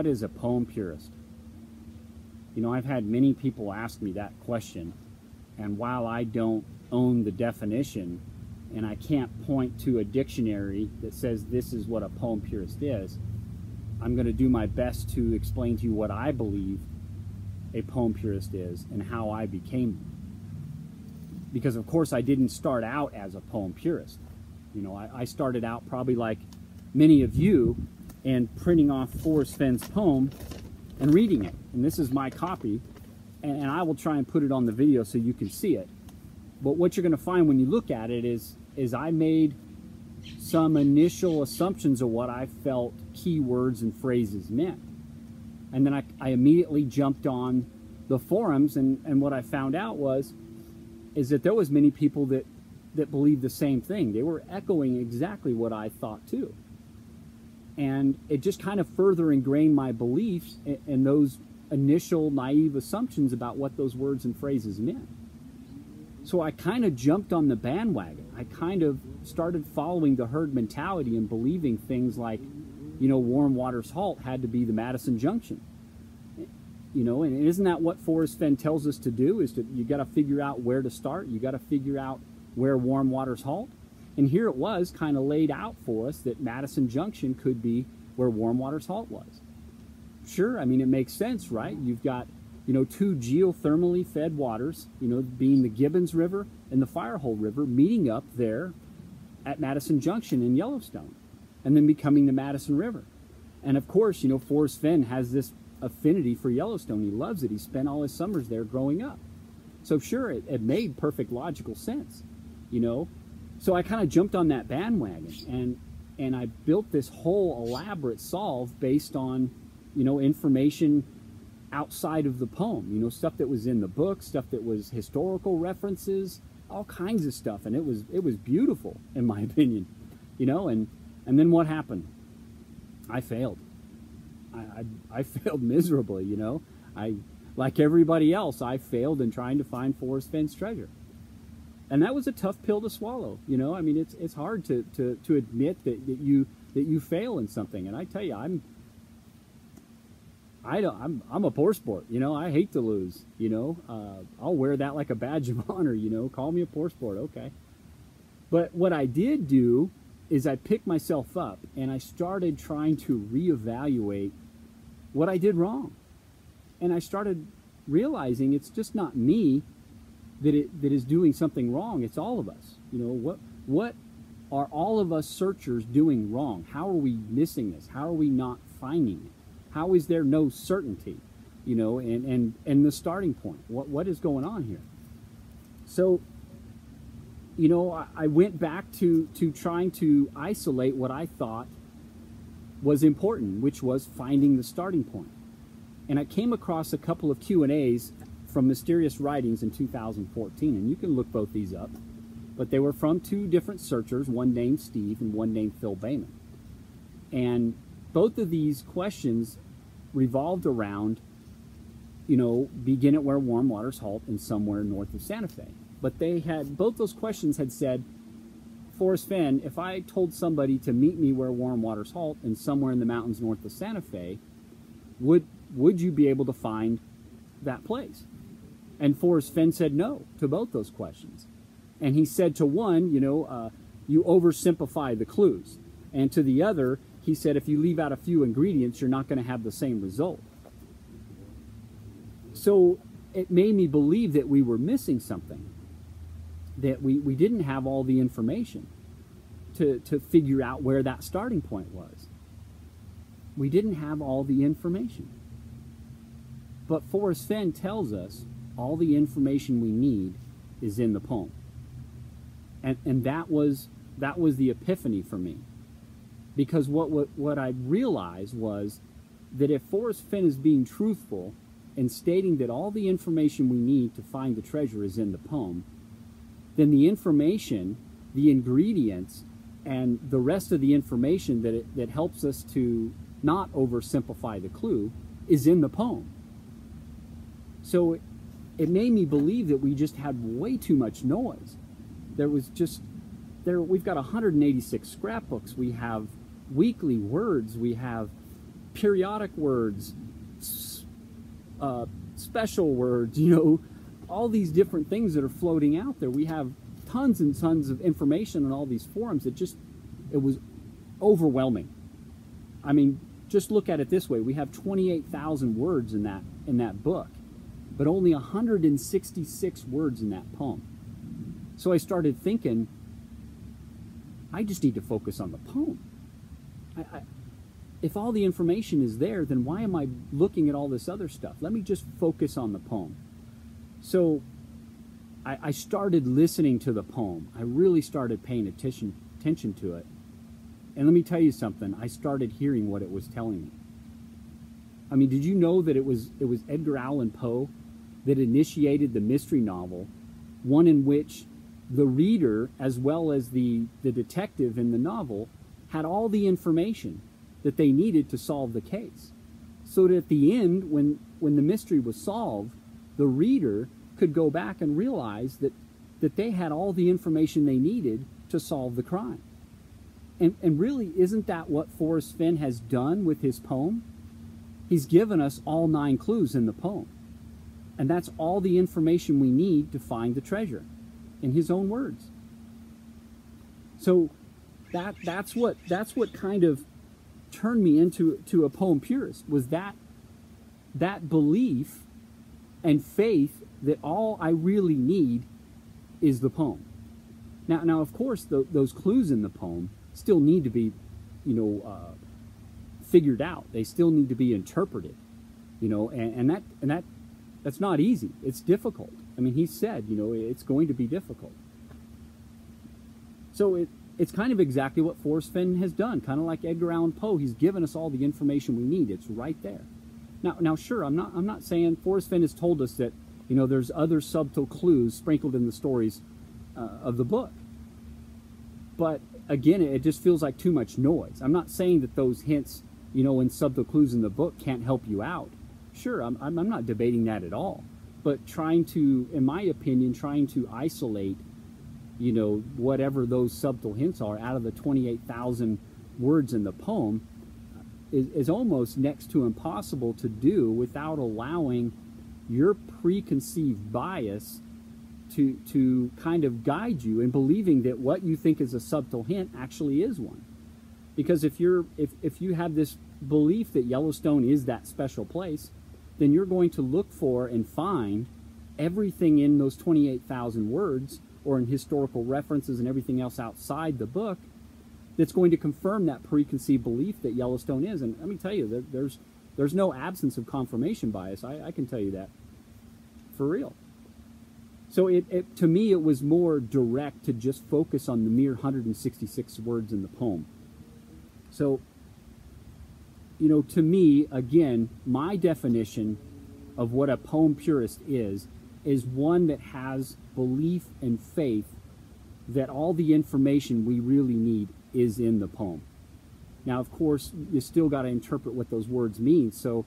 what is a poem purist? You know, I've had many people ask me that question, and while I don't own the definition, and I can't point to a dictionary that says this is what a poem purist is, I'm going to do my best to explain to you what I believe a poem purist is and how I became one. Because of course I didn't start out as a poem purist. You know, I started out probably like many of you, and printing off Forrest Fenn's poem and reading it. And this is my copy, and I will try and put it on the video so you can see it. But what you're going to find when you look at it is I made some initial assumptions of what I felt key words and phrases meant. And then I immediately jumped on the forums, and what I found out is that there was many people that believed the same thing. They were echoing exactly what I thought too. And it just kind of further ingrained my beliefs in those initial naive assumptions about what those words and phrases meant. So I kind of jumped on the bandwagon. I kind of started following the herd mentality and believing things like, you know, Warm Waters Halt had to be the Madison Junction. You know, and isn't that what Forrest Fenn tells us to do? Is to, you got to figure out where to start. You got to figure out where Warm Waters Halt. And here it was kind of laid out for us that Madison Junction could be where Warm Waters Halt was. Sure, I mean, it makes sense, right? You've got, you know, two geothermally fed waters, you know, being the Gibbons River and the Firehole River, meeting up there at Madison Junction in Yellowstone, and then becoming the Madison River. And of course, you know, Forrest Fenn has this affinity for Yellowstone. He loves it. He spent all his summers there growing up. So sure, it made perfect logical sense, you know. So I kind of jumped on that bandwagon, and I built this whole elaborate solve based on, you know, information outside of the poem, you know, stuff that was in the book, stuff that was historical references, all kinds of stuff. And it was beautiful, in my opinion, you know. And then what happened? I failed. I failed miserably, you know. Like everybody else, I failed in trying to find Forrest Fenn's treasure. And that was a tough pill to swallow, you know. I mean, it's hard to admit that you fail in something. And I tell you, I'm a poor sport, you know. I hate to lose, you know. I'll wear that like a badge of honor, you know. Call me a poor sport, okay. But what I did do is I picked myself up and I started trying to reevaluate what I did wrong. And I started realizing it's just not me that is doing something wrong. It's all of us. You know, what are all of us searchers doing wrong? How are we missing this? How are we not finding it? How is there no certainty? You know, and the starting point. What is going on here? So, you know, I went back to trying to isolate what I thought was important, which was finding the starting point. And I came across a couple of Q&As from Mysterious Writings in 2014, and you can look both these up. But they were from two different searchers, one named Steve and one named Phil Bayman. And both of these questions revolved around, you know, begin at where Warm Waters Halt and somewhere north of Santa Fe. But they had, both those questions had said, Forrest Fenn, if I told somebody to meet me where Warm Waters Halt and somewhere in the mountains north of Santa Fe, would you be able to find that place? And Forrest Fenn said no to both those questions. And he said to one, you know, you oversimplify the clues. And to the other, he said if you leave out a few ingredients, you're not going to have the same result. So it made me believe that we were missing something, that we didn't have all the information to figure out where that starting point was. We didn't have all the information. But Forrest Fenn tells us all the information we need is in the poem. And that was the epiphany for me. Because what I realized was that if Forrest Fenn is being truthful and stating that all the information we need to find the treasure is in the poem, then the information, the ingredients, and the rest of the information that helps us to not oversimplify the clue is in the poem. So it made me believe that we just had way too much noise. We've got 186 scrapbooks, we have weekly words, we have periodic words, special words, all these different things that are floating out there. We have tons and tons of information on all these forums. It was overwhelming. I mean, just look at it this way. We have 28,000 words in that book, but only 166 words in that poem. So I started thinking, I just need to focus on the poem. If all the information is there, then why am I looking at all this other stuff? Let me just focus on the poem. So I started listening to the poem. I really started paying attention to it. And let me tell you something. I started hearing what it was telling me. I mean, did you know that it was Edgar Allan Poe that initiated the mystery novel, one in which the reader, as well as the detective in the novel, had all the information that they needed to solve the case. So that at the end, when the mystery was solved, the reader could go back and realize that they had all the information they needed to solve the crime. And really, isn't that what Forrest Fenn has done with his poem? He's given us all 9 clues in the poem. And that's all the information we need to find the treasure, in his own words. So that's what kind of turned me into a poem purist, was that belief and faith that all I really need is the poem. Now of course, those clues in the poem still need to be, figured out. They still need to be interpreted, and that's not easy. It's difficult. I mean, he said, it's going to be difficult. So it's kind of exactly what Forrest Fenn has done, kind of like Edgar Allan Poe. He's given us all the information we need. It's right there. Now, sure, I'm not saying Forrest Fenn has told us that, there's other subtle clues sprinkled in the stories of the book. But again, it just feels like too much noise. I'm not saying that those hints, and subtle clues in the book can't help you out. Sure, I'm not debating that at all. But trying to, in my opinion, isolate, whatever those subtle hints are out of the 28,000 words in the poem is almost next to impossible to do without allowing your preconceived bias to kind of guide you in believing that what you think is a subtle hint actually is one. Because if you have this belief that Yellowstone is that special place, then you're going to look for and find everything in those 28,000 words or in historical references and everything else outside the book that's going to confirm that preconceived belief that Yellowstone is. And let me tell you, there's no absence of confirmation bias. I can tell you that for real. So to me, it was more direct to just focus on the mere 166 words in the poem. So, to me, again, my definition of what a poem purist is one that has belief and faith that all the information we really need is in the poem. Now, of course, you still got to interpret what those words mean. So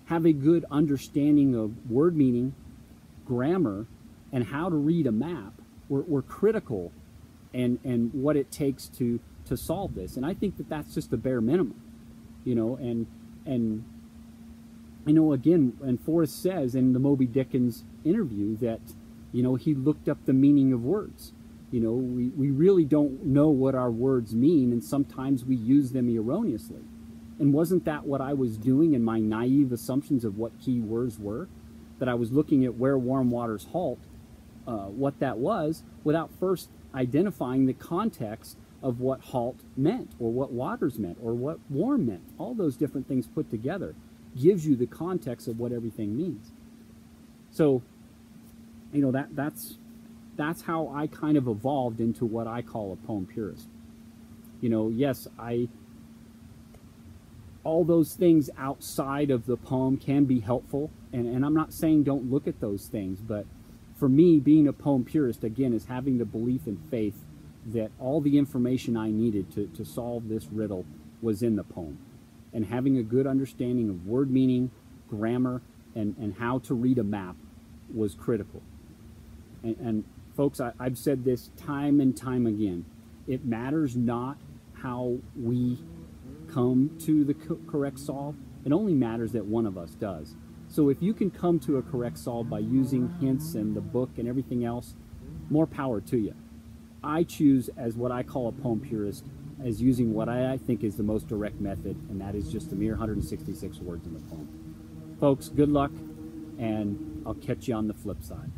have a good understanding of word meaning, grammar, and how to read a map were critical and what it takes to solve this. And I think that that's just the bare minimum, and again, and Forrest says in the Moby Dickens interview that, he looked up the meaning of words. We really don't know what our words mean, and sometimes we use them erroneously. And wasn't that what I was doing in my naive assumptions of what key words were? That I was looking at where warm waters halt, what that was, without first identifying the context of what halt meant, or what waters meant, or what warm meant. All those different things put together gives you the context of what everything means. So, that's how I kind of evolved into what I call a poem purist. Yes, all those things outside of the poem can be helpful, and I'm not saying don't look at those things, but for me, being a poem purist, again, is having the belief and faith that all the information I needed to solve this riddle was in the poem, and having a good understanding of word meaning, grammar, and how to read a map was critical. And folks, I've said this time and time again. It matters not how we come to the correct solve. It only matters that one of us does. So if you can come to a correct solve by using hints and the book and everything else, more power to you. I choose, as what I call a poem purist, as using what I think is the most direct method, and that is just a mere 166 words in the poem. Folks, good luck, and I'll catch you on the flip side.